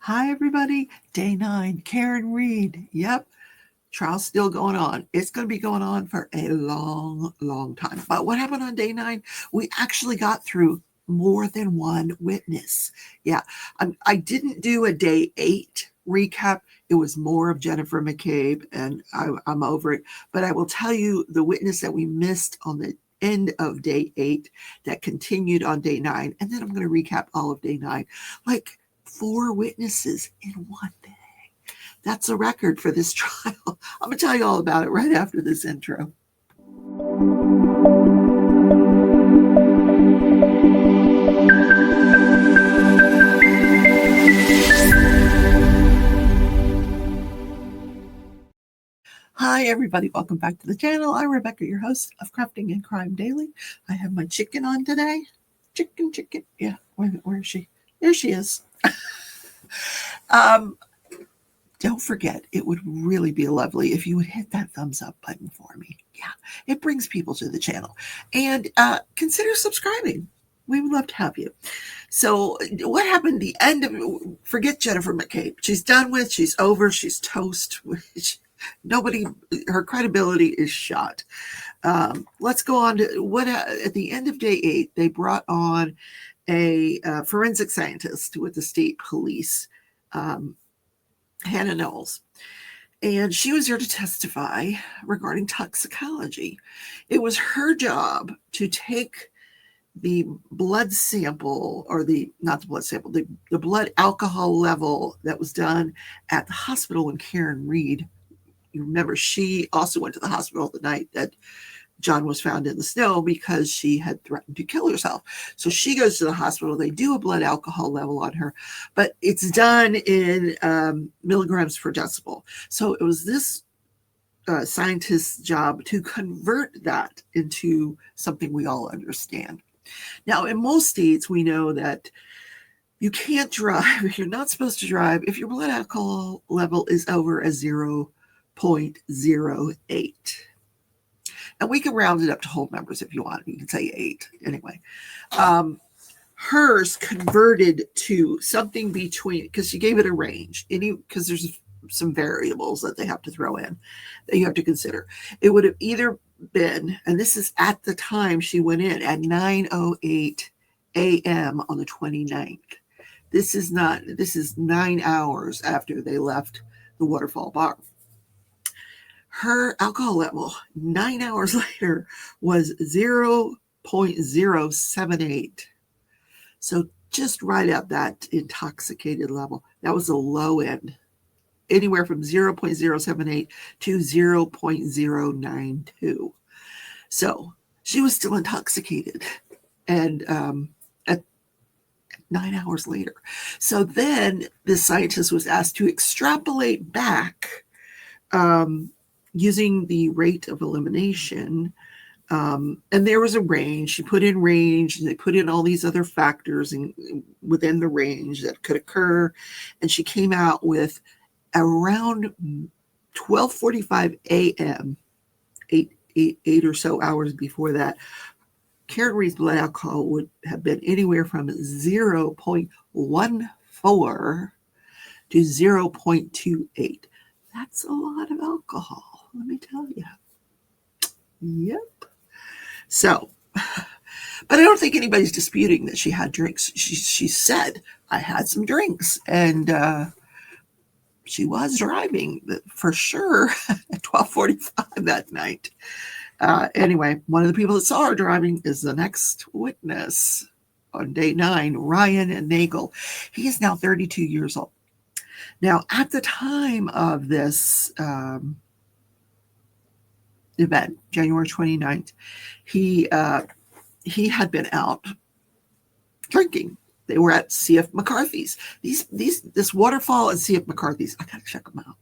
Hi, everybody. Day 9, Karen Reed. Yep, trial's still going on. It's going to be going on for a long, long time. But what happened on day 9? We actually got through more than one witness. Yeah, I didn't do a day 8 recap. It was more of Jennifer McCabe, and I'm over it. But I will tell you the witness that we missed on the end of day 8 that continued on day 9. And then I'm going to recap all of day 9. Like 4 witnesses in one day. That's a record for this trial. I'm going to tell you all about it right after this intro. Hi, everybody. Welcome back to the channel. I'm Rebecca, your host of Crafting and Crime Daily. I have my chicken on today. Chicken. Yeah, where is she? There she is. Don't forget, it would really be lovely if you would hit that thumbs up button for me. Yeah, it brings people to the channel. And consider subscribing. We would love to have you. So what happened at the end of, forget Jennifer McCabe. She's done with, she's over, she's toast. Nobody, her credibility is shot. Let's go on to what, at the end of day 8, they brought on a forensic scientist with the state police, Hannah Knowles. And she was here to testify regarding toxicology. It was her job to take the blood sample, or not the blood sample, the blood alcohol level that was done at the hospital when Karen Reed, you remember, she also went to the hospital the night that John was found in the snow because she had threatened to kill herself. So she goes to the hospital. They do a blood alcohol level on her, but it's done in milligrams per decibel. So it was this scientist's job to convert that into something we all understand. Now, in most states, we know that you can't drive. You're not supposed to drive if your blood alcohol level is over a 0.08. And we can round it up to whole numbers if you want. You can say 8. Anyway, hers converted to something between, because she gave it a range, because there's some variables that they have to throw in that you have to consider. It would have either been, and this is at the time she went in, at 9:08 a.m. on the 29th. This is 9 hours after they left the Waterfall Bar. Her alcohol level 9 hours later was 0.078. So just right at that intoxicated level. That was the low end, anywhere from 0.078 to 0.092. So she was still intoxicated, and at 9 hours later. So then the scientist was asked to extrapolate back, using the rate of elimination. And there was a range. She put in range, and they put in all these other factors within the range that could occur. And she came out with around 12:45 a.m., eight or so hours before that, Karen Reed's blood alcohol would have been anywhere from 0.14 to 0.28. That's a lot of alcohol, let me tell you. Yep. So, but I don't think anybody's disputing that she had drinks. She said, I had some drinks, and she was driving for sure at 12:45 that night. Anyway, one of the people that saw her driving is the next witness on day 9, Ryan Nagel. He is now 32 years old. Now, at the time of this event, January 29th, he had been out drinking. They were at C.F. McCarthy's. This Waterfall and C.F. McCarthy's, I gotta check them out.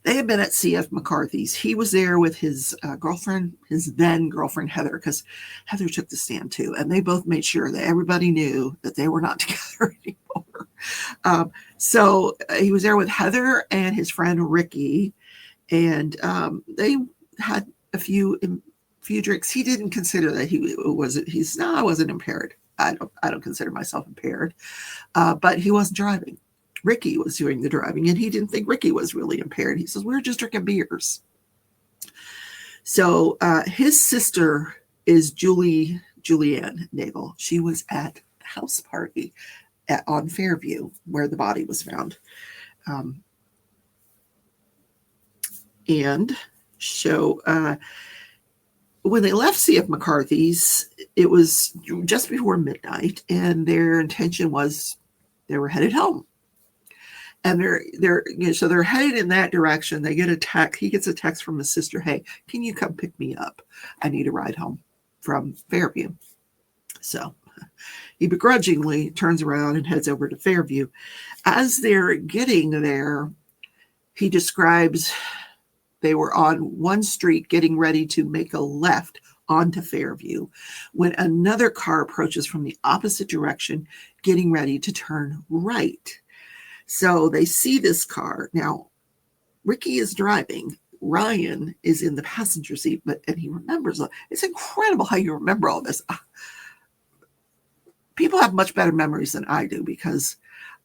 They had been at C.F. McCarthy's. He was there with his girlfriend, his then girlfriend, Heather, because Heather took the stand too. And they both made sure that everybody knew that they were not together anymore. So he was there with Heather and his friend Ricky. And they had a few drinks. He didn't consider that I wasn't impaired. I don't consider myself impaired. But he wasn't driving. Ricky was doing the driving, and he didn't think Ricky was really impaired. He says, we were just drinking beers. So his sister is Julianne Nagel. She was at the house party on Fairview where the body was found. And so when they left C.F. McCarthy's, it was just before midnight, and their intention was they were headed home. And so they're headed in that direction. They get a text. He gets a text from his sister. Hey, can you come pick me up? I need a ride home from Fairview. So he begrudgingly turns around and heads over to Fairview. As they're getting there, he describes they were on one street getting ready to make a left onto Fairview when another car approaches from the opposite direction, getting ready to turn right. So they see this car. Now, Ricky is driving. Ryan is in the passenger seat, and he remembers. It's incredible how you remember all this. People have much better memories than I do, because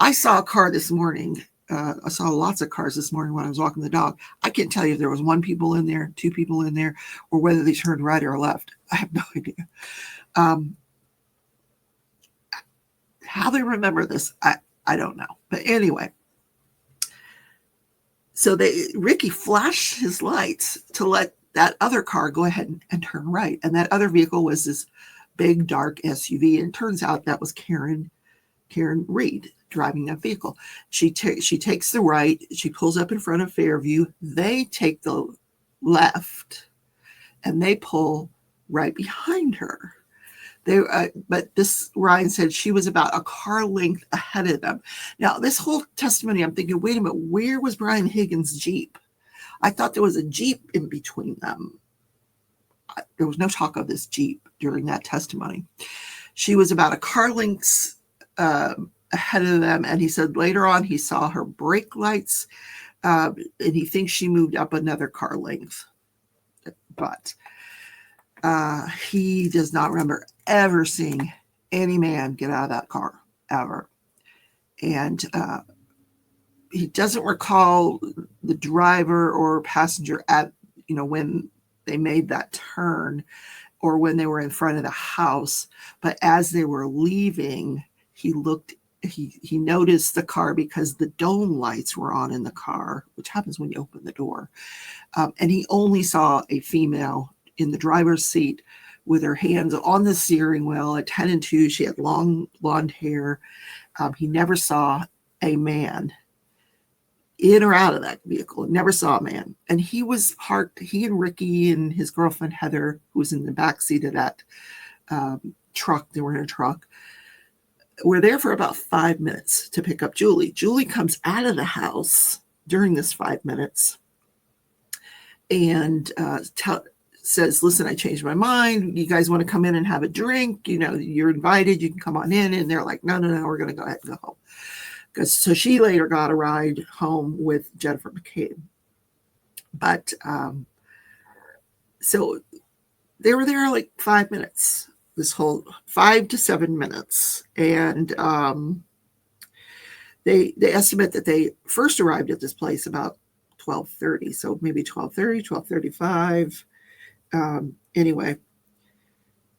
I saw a car this morning. I saw lots of cars this morning when I was walking the dog. I can't tell you if there was one people in there, two people in there, or whether they turned right or left. I have no idea. How they remember this, I don't know. But anyway, so Ricky flashed his lights to let that other car go ahead and turn right. And that other vehicle was this big, dark SUV. And it turns out that was Karen Reed driving that vehicle. She takes the right. She pulls up in front of Fairview. They take the left, and they pull right behind her. But this, Ryan said, she was about a car length ahead of them. Now, this whole testimony, I'm thinking, wait a minute, where was Brian Higgins' Jeep? I thought there was a Jeep in between them. There was no talk of this Jeep during that testimony. She was about a car length ahead of them, and he said later on he saw her brake lights, and he thinks she moved up another car length. But he does not remember ever seeing any man get out of that car, ever. And he doesn't recall the driver or passenger when they made that turn or when they were in front of the house. But as they were leaving, he noticed the car because the dome lights were on in the car, which happens when you open the door. And he only saw a female in the driver's seat with her hands on the steering wheel at 10 and 2. She had long blonde hair. He never saw a man in or out of that vehicle. Never saw a man. And he was parked, he and Ricky and his girlfriend Heather, who was in the back seat of that truck, they were in a truck, were there for about 5 minutes to pick up Julie. Julie comes out of the house during this 5 minutes and says, listen, I changed my mind. You guys want to come in and have a drink? You're invited. You can come on in. And they're like, no, we're going to go ahead and go home. So she later got a ride home with Jennifer McCabe. But so they were there like 5 minutes, this whole 5 to 7 minutes. And they estimate that they first arrived at this place about 12:30. So maybe 12:30, 12:35. Anyway,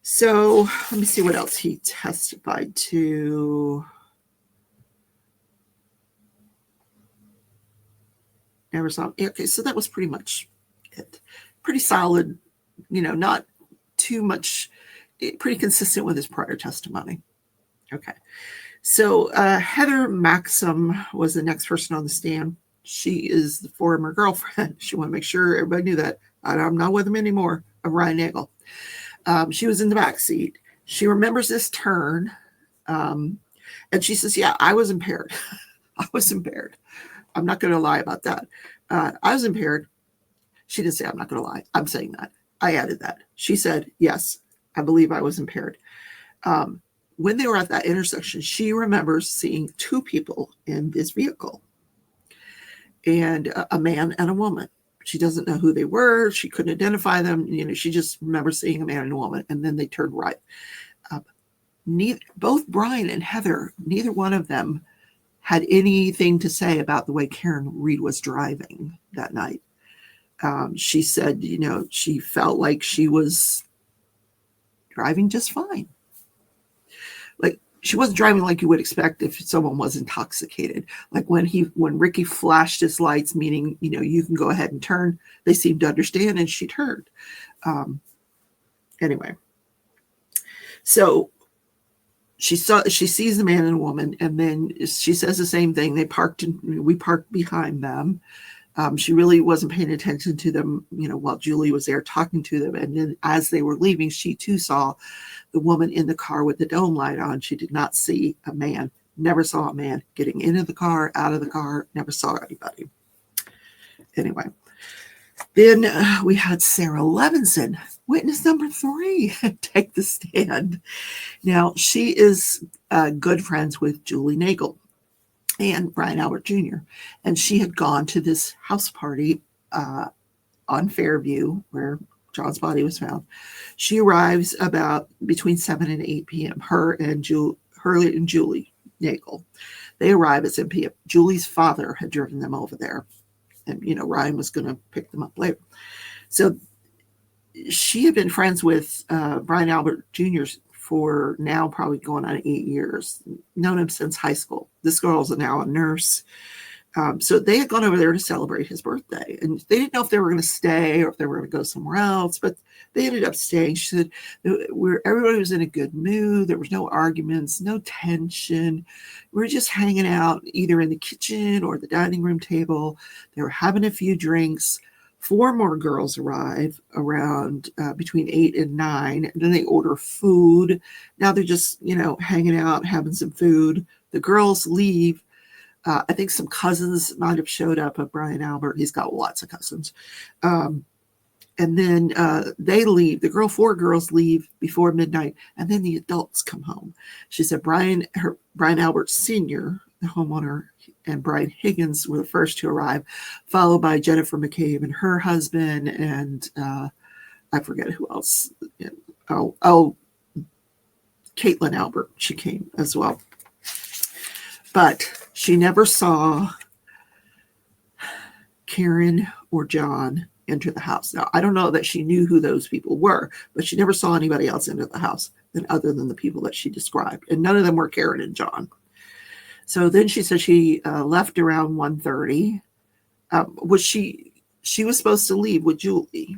so let me see what else he testified to. Never saw him. Okay, so that was pretty much it. Pretty solid, not too much, pretty consistent with his prior testimony. Okay, so Heather Maxim was the next person on the stand. She is the former girlfriend. She wanted to make sure everybody knew that. I'm not with him anymore, of Ryan Nagel. She was in the back seat. She remembers this turn. And she says, yeah, I was impaired. I was impaired. I'm not going to lie about that. I was impaired. She didn't say I'm not going to lie. I'm saying that. I added that. She said, yes, I believe I was impaired. When they were at that intersection, she remembers seeing two people in this vehicle, and a man and a woman. She doesn't know who they were. She couldn't identify them. She just remembers seeing a man and a woman, and then they turned right. Both Brian and Heather, neither one of them had anything to say about the way Karen Reed was driving that night. She said, she felt like she was driving just fine. Like, she wasn't driving like you would expect if someone was intoxicated. Like when Ricky flashed his lights, meaning, you can go ahead and turn, they seemed to understand and she turned. Anyway, so she sees the man and woman, and then she says the same thing. We parked behind them. She really wasn't paying attention to them, while Julie was there talking to them. And then as they were leaving, she too saw the woman in the car with the dome light on. She did not see a man, never saw a man getting into the car, out of the car, never saw anybody. Anyway, then we had Sarah Levinson, witness number 3, take the stand. Now, she is good friends with Julie Nagel and Brian Albert Jr. And she had gone to this house party on Fairview where John's body was found. She arrives about between 7 and 8 p.m. Her and Julie Nagel. They arrive at 7 p.m. Julie's father had driven them over there. And, Ryan was going to pick them up later. So she had been friends with Brian Albert Jr. for now probably going on 8 years, known him since high school. This girl's now a nurse. So they had gone over there to celebrate his birthday. And they didn't know if they were going to stay or if they were going to go somewhere else, but they ended up staying. She said, everybody was in a good mood. There was no arguments, no tension. We were just hanging out either in the kitchen or the dining room table. They were having a few drinks. 4 more girls arrive around between 8 and 9. And then they order food. Now they're just, hanging out, having some food. The girls leave. I think some cousins might have showed up of Brian Albert. He's got lots of cousins. And then they leave. The 4 girls leave before midnight. And then the adults come home. She said Brian Albert Sr., the homeowner, and Brian Higgins were the first to arrive, followed by Jennifer McCabe and her husband, and I forget who else. Caitlin Albert, she came as well. But she never saw Karen or John enter the house. Now, I don't know that she knew who those people were, but she never saw anybody else enter the house other than the people that she described. And none of them were Karen and John. So then she said she left around 1:30. She was supposed to leave with Julie.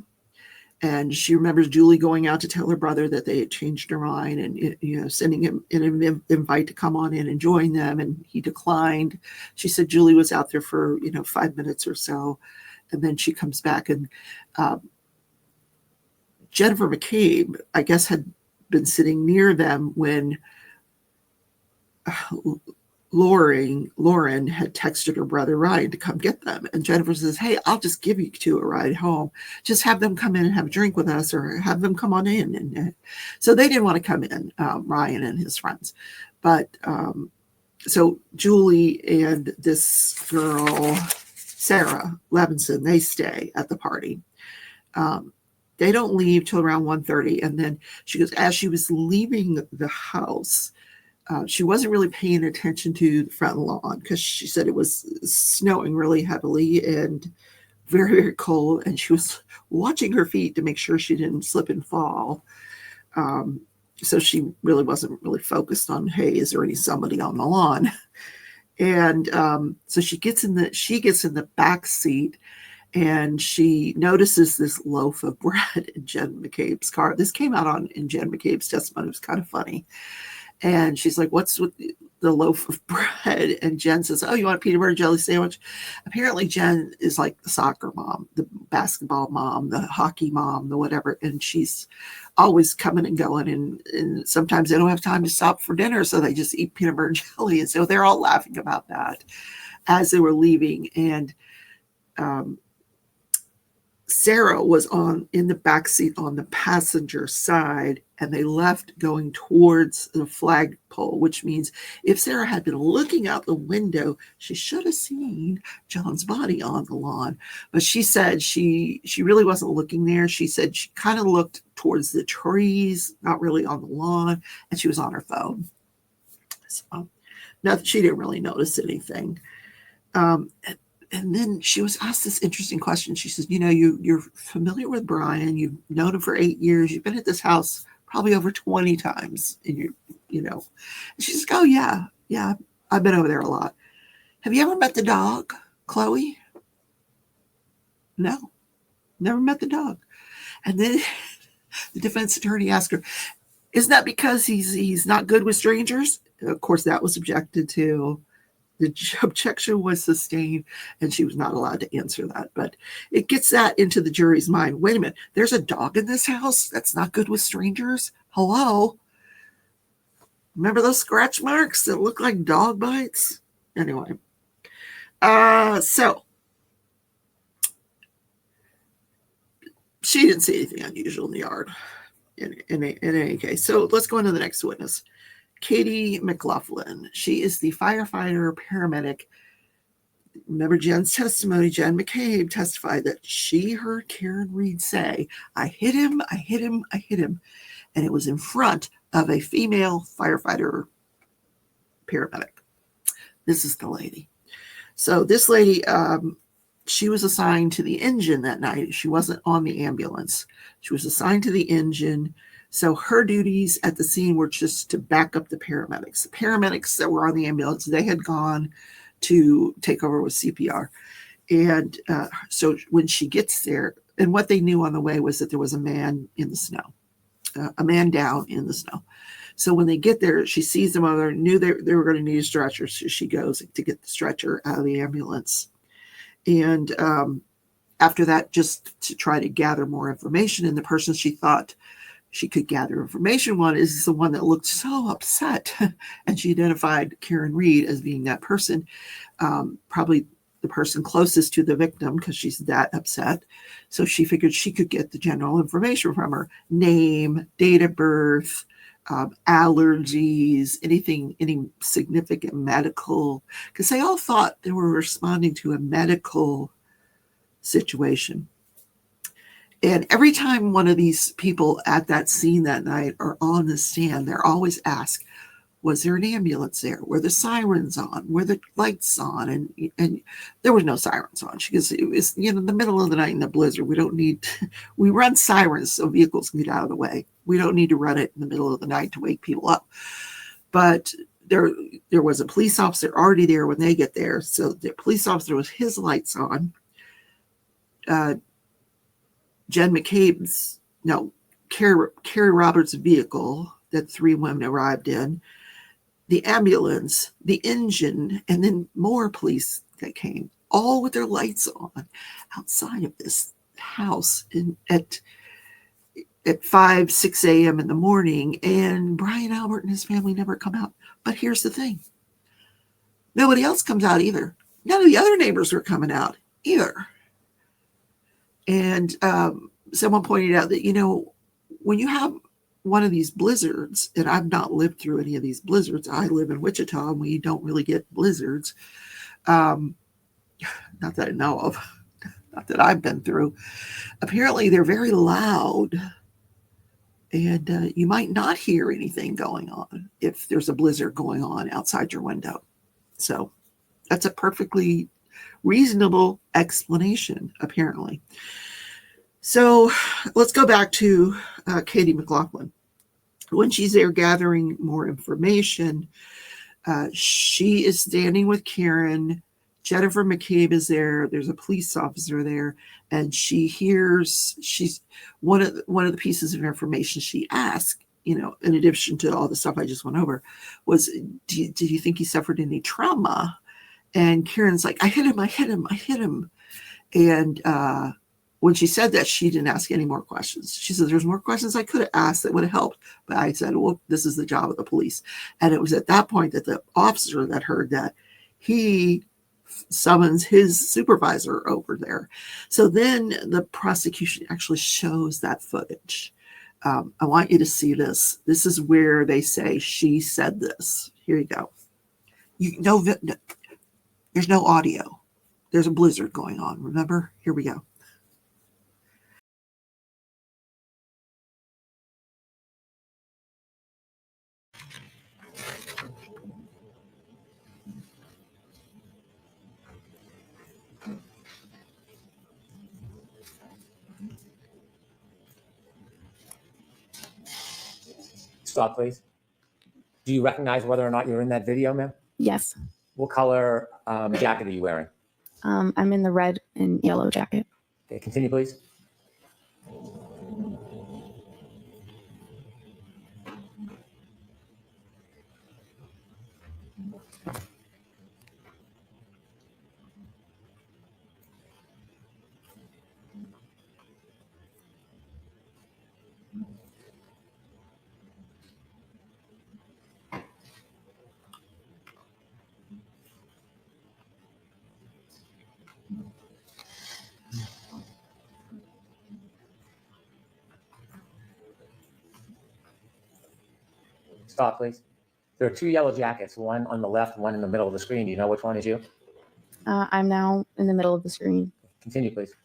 And she remembers Julie going out to tell her brother that they had changed her mind and, sending him an invite to come on in and join them. And he declined. She said Julie was out there for, 5 minutes or so. And then she comes back, and Jennifer McCabe, I guess, had been sitting near them when Lauren had texted her brother Ryan to come get them. And Jennifer says, hey, I'll just give you 2 a ride home. Just have them come in and have a drink with us, or have them come on in. And so they didn't want to come in, Ryan and his friends. But so Julie and this girl, Sarah Levinson, they stay at the party. They don't leave till around 1:30. And then she goes, as she was leaving the house, she wasn't really paying attention to the front lawn because she said it was snowing really heavily and very, very cold. And she was watching her feet to make sure she didn't slip and fall. So she really wasn't really focused on, hey, is there somebody on the lawn? And so she gets in the back seat, and she notices this loaf of bread in Jen McCabe's car. This came out in Jen McCabe's testimony. It was kind of funny. And she's like, what's with the loaf of bread? And Jen says, oh, you want a peanut butter jelly sandwich? Apparently Jen is like the soccer mom, the basketball mom, the hockey mom, the whatever. And she's always coming and going. And sometimes they don't have time to stop for dinner, so they just eat peanut butter jelly. And so they're all laughing about that as they were leaving. And Sarah was in the back seat on the passenger side, and they left going towards the flagpole, which means if Sarah had been looking out the window, she should have seen John's body on the lawn. But she said she really wasn't looking there. She said she kind of looked towards the trees, not really on the lawn, and she was on her phone. So Not that she didn't really notice anything. And then she was asked this interesting question. She says, you're familiar with Brian. You've known him for 8 years. You've been at this house probably over 20 times. And And she says, oh, yeah, I've been over there a lot. Have you ever met the dog, Chloe? No, never met the dog. And then the defense attorney asked her, isn't that because he's not good with strangers? Of course, that was objected to. The objection was sustained, and she was not allowed to answer that. But it gets that into the jury's mind. Wait a minute, there's a dog in this house that's not good with strangers? Hello? Remember those scratch marks that look like dog bites? Anyway. So she didn't see anything unusual in the yard in any case. So let's go into the next witness. Katie McLaughlin. She is the firefighter paramedic. Remember Jen's testimony. Jen McCabe testified that she heard Karen Reed say, I hit him, I hit him, I hit him. And it was in front of a female firefighter paramedic. This is the lady. So this lady, she was assigned to the engine that night. She wasn't on the ambulance. She was assigned to the engine. So her duties at the scene were just to back up the paramedics. The paramedics that were on the ambulance, they had gone to take over with CPR. And so when she gets there, and what they knew on the way was that there was a man in the snow, a man down in the snow. So when they get there, she sees the mother, knew they were going to need a stretcher. So she goes to get the stretcher out of the ambulance. And after that, just to try to gather more information, and the person she thought she could gather information on is the one that looked so upset. And she identified Karen Reed as being that person, probably the person closest to the victim because she's that upset. So she figured she could get the general information from her: name, date of birth, allergies, any significant medical, because they all thought they were responding to a medical situation. And every time one of these people at that scene that night are on the stand, they're always asked, was there an ambulance there? Were the sirens on? Were the lights on? And there was no sirens on. Because it was, the middle of the night in the blizzard. We run sirens so vehicles can get out of the way. We don't need to run it in the middle of the night to wake people up. But there was a police officer already there when they get there. So the police officer was his lights on. Jen McCabe's, Carrie Roberts' vehicle that 3 women arrived in, the ambulance, the engine, and then more police that came, all with their lights on outside of this house at 5, 6 a.m. in the morning. And Brian Albert and his family never come out. But here's the thing. Nobody else comes out either. None of the other neighbors were coming out either. And someone pointed out that, when you have one of these blizzards, and I've not lived through any of these blizzards. I live in Wichita, and we don't really get blizzards. Not that I know of, not that I've been through. Apparently, they're very loud, and you might not hear anything going on if there's a blizzard going on outside your window. So that's a perfectly reasonable explanation, apparently. So let's go back to Katie McLaughlin. When she's there gathering more information, she is standing with Karen. Jennifer McCabe is there. There's a police officer there, and she's one of the pieces of information she asked, in addition to all the stuff I just went over, was, did you think he suffered any trauma? And Karen's like, I hit him. And when she said that, she didn't ask any more questions. She said, there's more questions I could have asked that would have helped. But I said, well, this is the job of the police. And it was at that point that the officer that heard that, he summons his supervisor over there. So then the prosecution actually shows that footage. I want you to see this. This is where they say she said this. Here you go. There's no audio. There's a blizzard going on. Remember? Here we go. Stop, please. Do you recognize whether or not you're in that video, ma'am? Yes. What color jacket are you wearing? I'm in the red and yellow jacket. Okay, continue, please. Stop, please. There are two yellow jackets, one on the left, one in the middle of the screen. Do you know which one is you? I'm now in the middle of the screen. Continue, please.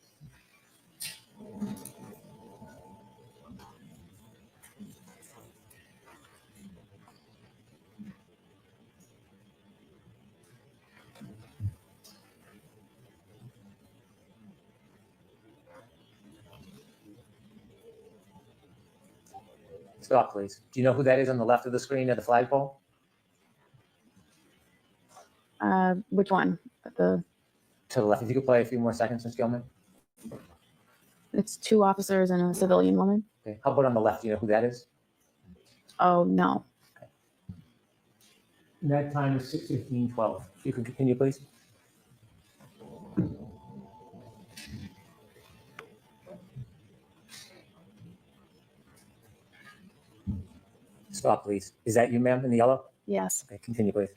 Stop, please. Do you know who that is on the left of the screen at the flagpole? Which one? To the left. If you could play a few more seconds, Ms. Gilman. It's two officers and a civilian woman. Okay. How about on the left? Do you know who that is? Oh, no. Okay. And that time is 6:15:12. You can continue, please. Stop, please. Is that you, ma'am, in the yellow? Yes. Okay, continue, please.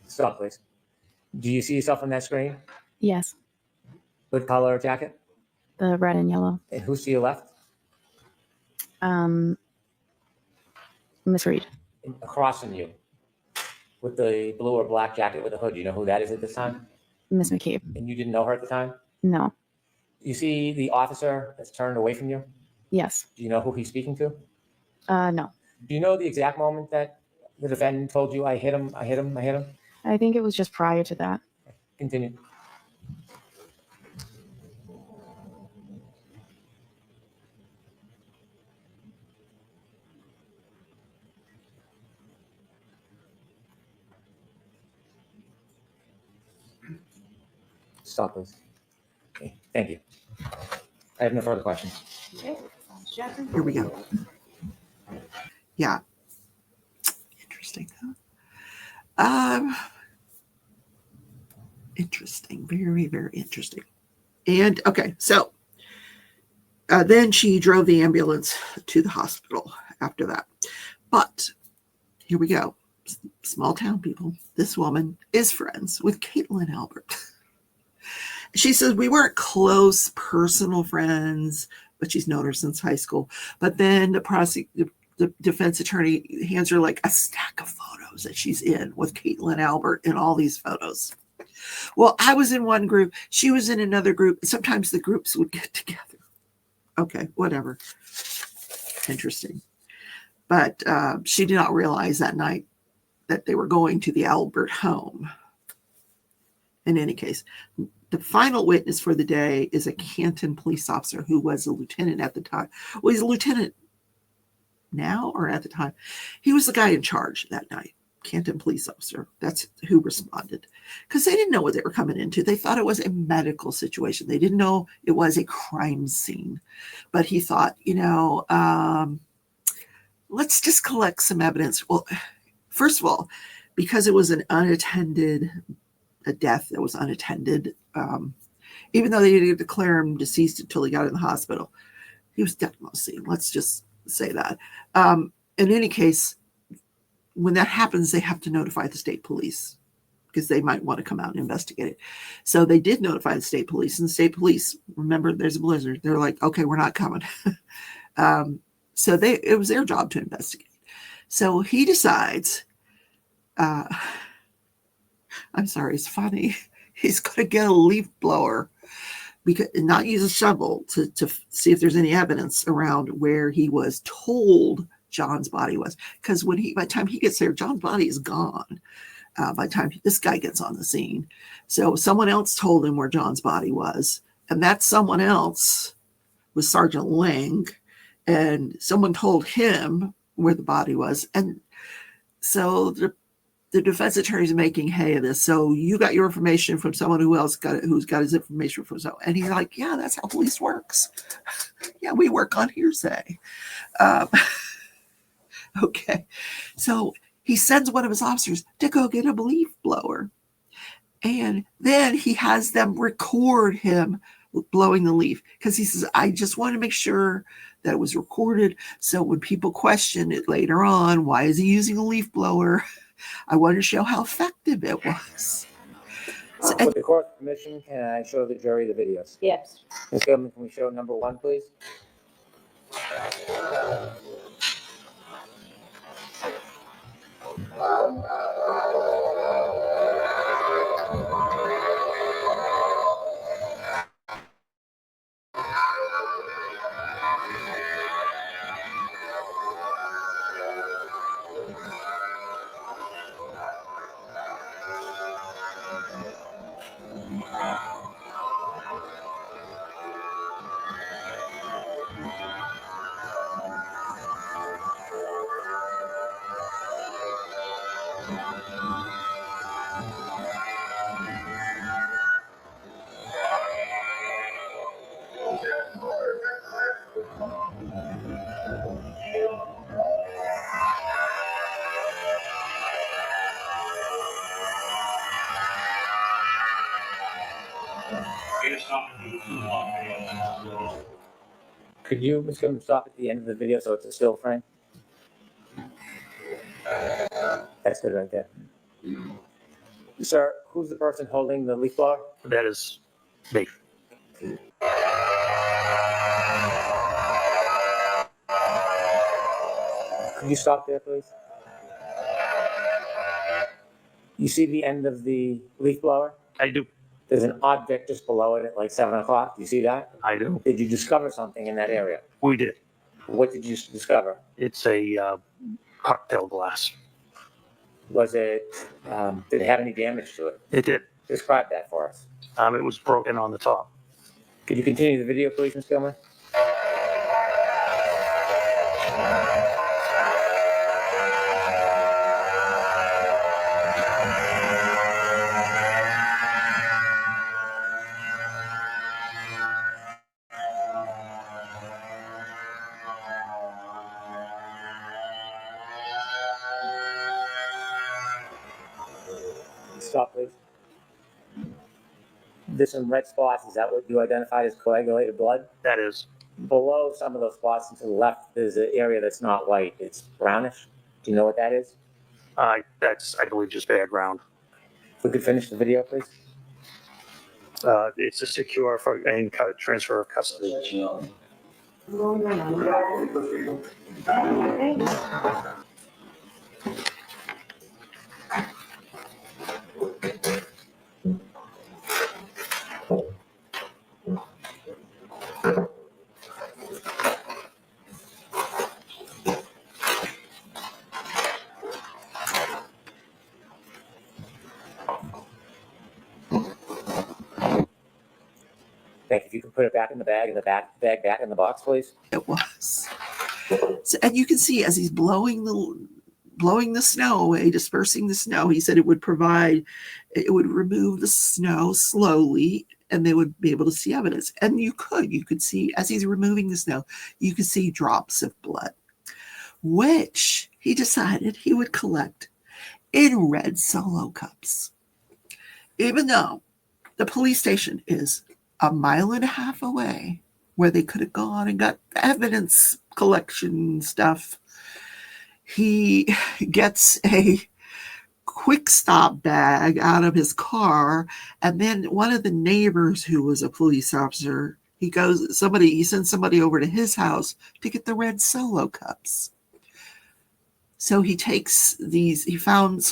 Stop, please. Do you see yourself on that screen? Yes. What color jacket? The red and yellow. And who's to your left? Miss Reed. And across from you, with the blue or black jacket with the hood. Do you know who that is at this time? Miss McCabe. And you didn't know her at the time? No. You see the officer that's turned away from you? Yes. Do you know who he's speaking to? No. Do you know the exact moment that the defendant told you, I hit him, I hit him, I hit him? I think it was just prior to that. Continue. Stop, please. Okay, thank you. I have no further questions. Okay. Here we go. Yeah. Interesting, huh? Interesting. Very, very interesting. And okay, so then she drove the ambulance to the hospital after that. But here we go. Small town people. This woman is friends with Caitlin Albert. She says we weren't close personal friends, but she's known her since high school. But then the defense attorney hands her like a stack of photos that she's in with Caitlin Albert in all these photos. Well, I was in one group. She was in another group. Sometimes the groups would get together. Okay, whatever. Interesting. But she did not realize that night that they were going to the Albert home. In any case, the final witness for the day is a Canton police officer who was a lieutenant at the time. Well, he's a lieutenant now or at the time. He was the guy in charge that night. Canton police officer. That's who responded. Because they didn't know what they were coming into. They thought it was a medical situation. They didn't know it was a crime scene. But he thought, let's just collect some evidence. Well, first of all, because it was a death that was unattended, even though they didn't declare him deceased until he got in the hospital, he was dead on the scene. Let's just say that. In any case, when that happens, they have to notify the state police. because they might want to come out and investigate it. So they did notify the state police, and the state police, remember, there's a blizzard. They're like, okay, we're not coming. So it was their job to investigate. So he decides, I'm sorry, it's funny. He's going to get a leaf blower, because not use a shovel to see if there's any evidence around where he was told John's body was. Because by the time he gets there, John's body is gone. By the time this guy gets on the scene. So someone else told him where John's body was. And that someone else was Sergeant Ling. And someone told him where the body was. And so the defense attorney is making hay of this. So you got your information from someone who's got his information from someone. And he's like, yeah, that's how police works. Yeah, we work on hearsay. Okay. So he sends one of his officers to go get a leaf blower. And then he has them record him blowing the leaf, because he says, I just want to make sure that it was recorded. So when people question it later on, why is he using a leaf blower? I want to show how effective it was. So, With the court's permission, can I show the jury the videos? Yes. Ms. Gilman, can we show number 1, please? Could you, Ms. Gilman, stop at the end of the video so it's a still frame? That's good right there. Sir, who's the person holding the leaf blower? That is me. Could you stop there, please? You see the end of the leaf blower? I do. There's an object just below it at like 7 o'clock. Do you see that? I do. Did you discover something in that area? We did. What did you discover? It's a cocktail glass. Was it, did it have any damage to it? It did. Describe that for us. It was broken on the top. Could you continue the video, please, Ms. Gilman? Stop, please. There's some red spots. Is that what you identified as coagulated blood? That is. Below some of those spots and to the left, there's an area that's not white. It's brownish. Do you know what that is? That's, I believe, just background. If we could finish the video, please. It's a secure and transfer of custody. Thank you. If you can put it back in the bag and the bag back in the box, please. it was. So, and you can see as he's blowing the snow away, dispersing the snow, he said it would remove the snow slowly, and they would be able to see evidence. And you could see, as he's removing the snow, you could see drops of blood, which he decided he would collect in red Solo cups. Even though the police station is a mile and a half away, where they could have gone and got evidence collection stuff, he gets a quick stop bag out of his car. And then one of the neighbors who was a police officer, he sends somebody over to his house to get the red Solo cups. So he found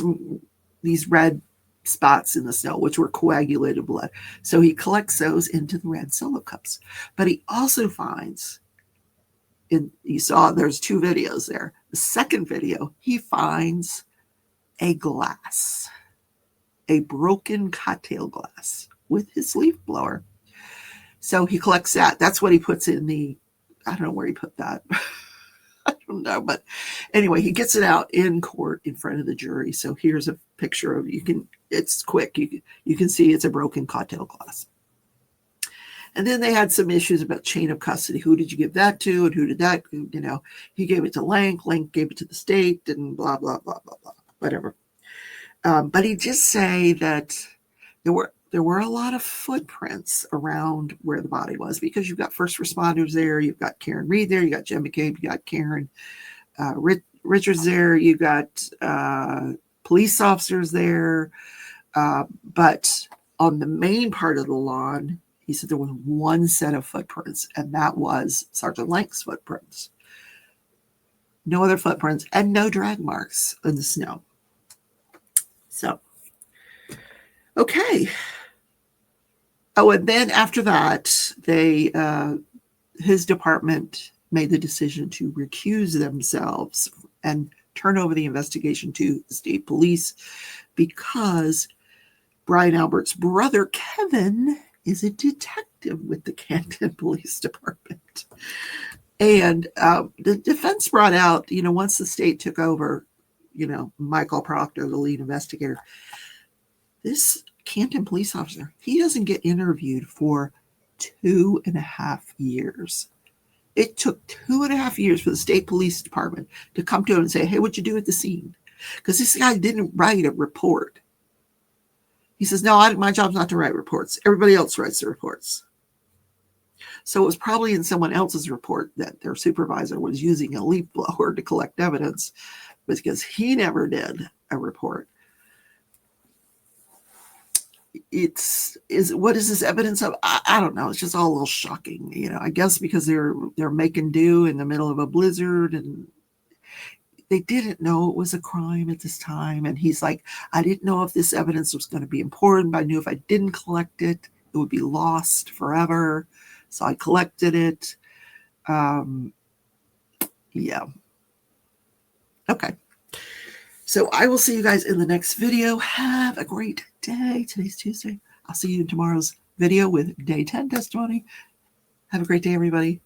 these red spots in the snow, which were coagulated blood. So he collects those into the red Solo cups. But he also finds, you saw there's 2 videos there. The second video, he finds a glass, a broken cocktail glass with his leaf blower. So he collects that. That's what he puts in I don't know where he put that. I don't know. But anyway, he gets it out in court in front of the jury. So here's a picture of, it's quick. You can see it's a broken cocktail glass. And then they had some issues about chain of custody. Who did you give that to? And who did that? He gave it to Lank. Lank gave it to the state and blah, blah, blah, blah, blah, whatever. But he did say that there were a lot of footprints around where the body was, because you've got first responders there, you've got Karen Reed there, you got Jen McCabe, you got Karen Richards there, you got police officers there. But on the main part of the lawn, he said there was one set of footprints, and that was Sergeant Lank's footprints. No other footprints and no drag marks in the snow. So, okay. Oh, and then after that, his department made the decision to recuse themselves and turn over the investigation to the state police, because Brian Albert's brother, Kevin, is a detective with the Canton Police Department. And the defense brought out, once the state took over, Michael Proctor, the lead investigator, this Canton police officer, he doesn't get interviewed for 2.5 years. It took 2.5 years for the state police department to come to him and say, hey, what'd you do at the scene? Because this guy didn't write a report. He says, no, my job's not to write reports. Everybody else writes the reports. So it was probably in someone else's report that their supervisor was using a leaf blower to collect evidence, because he never did a report. What is this evidence of? I don't know. It's just all a little shocking, I guess because they're making do in the middle of a blizzard, and they didn't know it was a crime at this time. And he's like, I didn't know if this evidence was going to be important, but I knew if I didn't collect it, it would be lost forever. So I collected it. Yeah. Okay. So I will see you guys in the next video. Have a great day. Today's Tuesday. I'll see you in tomorrow's video with day 10 testimony. Have a great day, everybody.